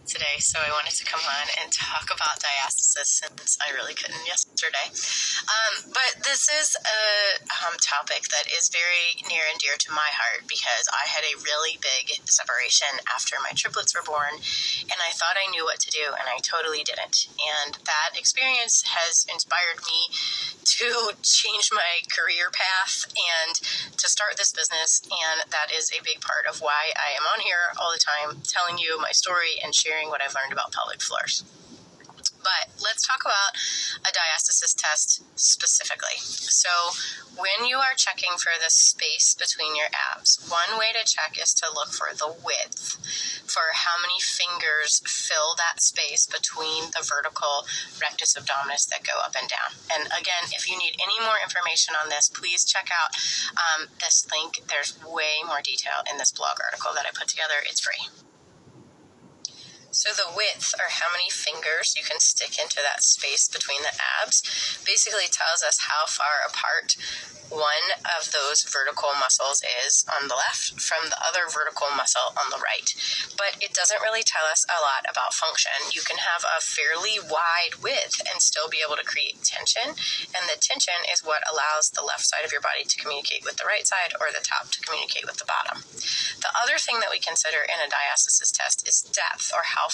today, so I wanted to come on and talk about diastasis since I really couldn't yesterday. But this is a topic that is very near and dear to my heart because I had a really big separation after my triplets were born, and I thought I knew what to do, and I totally didn't. And that experience has inspired me to change my career path and to start this business, and that is a big part of why I am on here all the time telling you my story and sharing what I've learned about pelvic floors. But let's talk about a diastasis test specifically. So when you are checking for the space between your abs, one way to check is to look for the width, for how many fingers fill that space between the vertical rectus abdominis that go up and down. And again, if you need any more information on this, please check out this link. There's way more detail in this blog article that I put together. It's free. So the width, or how many fingers you can stick into that space between the abs, basically tells us how far apart one of those vertical muscles is on the left from the other vertical muscle on the right. But it doesn't really tell us a lot about function. You can have a fairly wide width and still be able to create tension, and the tension is what allows the left side of your body to communicate with the right side, or the top to communicate with the bottom. The other thing that we consider in a diastasis test is depth, or how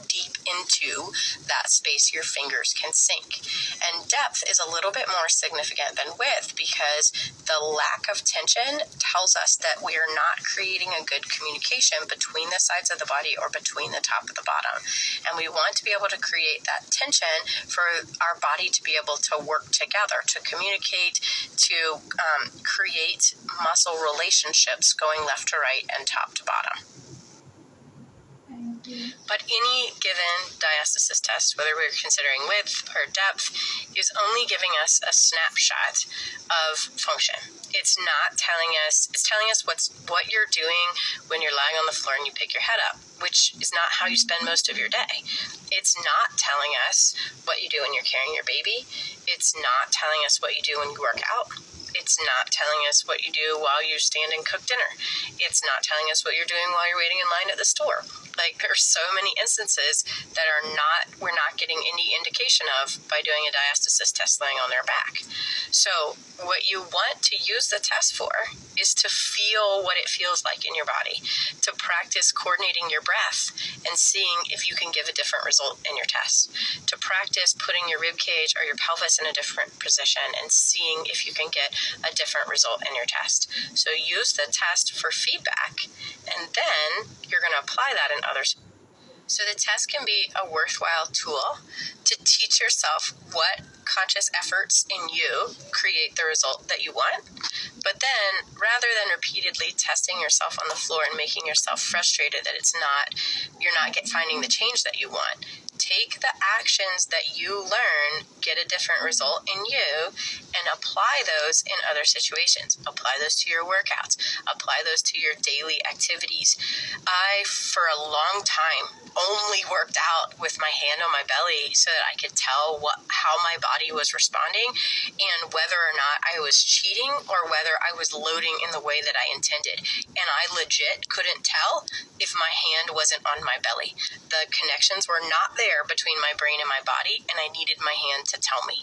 deep into that space your fingers can sink. And depth is a little bit more significant than width because the lack of tension tells us that we are not creating a good communication between the sides of the body or between the top and the bottom. And we want to be able to create that tension for our body to be able to work together, to communicate, to create muscle relationships going left to right and top to bottom. But any given diastasis test, whether we're considering width or depth, is only giving us a snapshot of function. It's telling us what you're doing when you're lying on the floor and you pick your head up, which is not how you spend most of your day. It's not telling us what you do when you're carrying your baby. It's not telling us what you do when you work out. It's not telling us what you do while you stand and cook dinner. It's not telling us what you're doing while you're waiting in line at the store. Like, there's so many instances that we're not getting any indication of by doing a diastasis test laying on their back. So what you want to use the test for is to feel what it feels like in your body, to practice coordinating your breath and seeing if you can give a different result in your test, to practice putting your rib cage or your pelvis in a different position and seeing if you can get a different result in your test. So use the test for feedback, and then you're going to apply that in others. So the test can be a worthwhile tool to teach yourself what conscious efforts in you create the result that you want. But then, rather than repeatedly testing yourself on the floor and making yourself frustrated that you're not finding the change that you want, take the actions that you learn, get a different result in you, and apply those in other situations. Apply those to your workouts. Apply those to your daily activities. I, for a long time, only worked out with my hand on my belly so that I could tell how my body was responding and whether or not I was cheating or whether I was loading in the way that I intended. And I legit couldn't tell if my hand wasn't on my belly. The connections were not there between my brain and my body, and I needed my hand to tell me.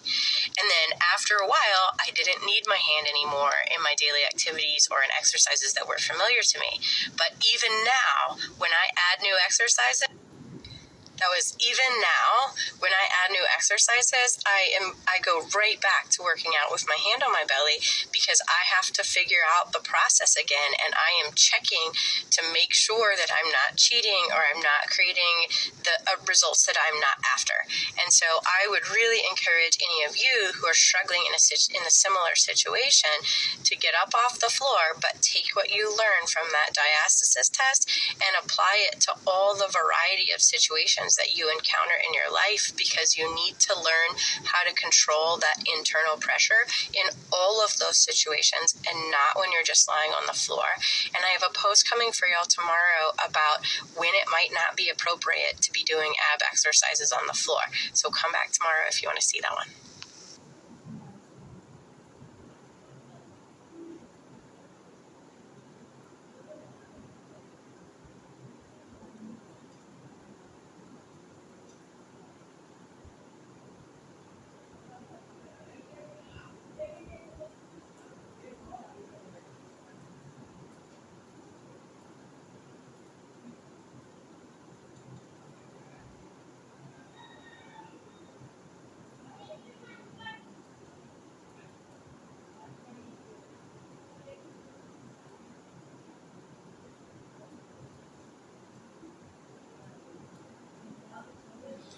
And then after a while, I didn't need my hand anymore in my daily activities or in exercises that were familiar to me. But even now, when I add new exercises, when I add new exercises, I go right back to working out with my hand on my belly because I have to figure out the process again, and I am checking to make sure that I'm not cheating or I'm not creating the results that I'm not after. And so I would really encourage any of you who are struggling in a similar situation to get up off the floor, but take what you learn from that diastasis test and apply it to all the variety of situations that you encounter in your life, because you need to learn how to control that internal pressure in all of those situations and not when you're just lying on the floor. And I have a post coming for y'all tomorrow about when it might not be appropriate to be doing ab exercises on the floor. So come back tomorrow if you want to see that one.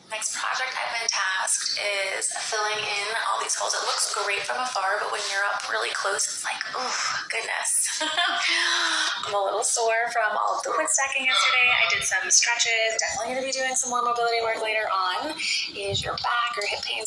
Next project I've been tasked is filling in all these holes. It looks great from afar, but when you're up really close, it's like, oh, goodness. I'm a little sore from all of the wood stacking yesterday. I did some stretches. Definitely going to be doing some more mobility work later on. Is your back or hip pain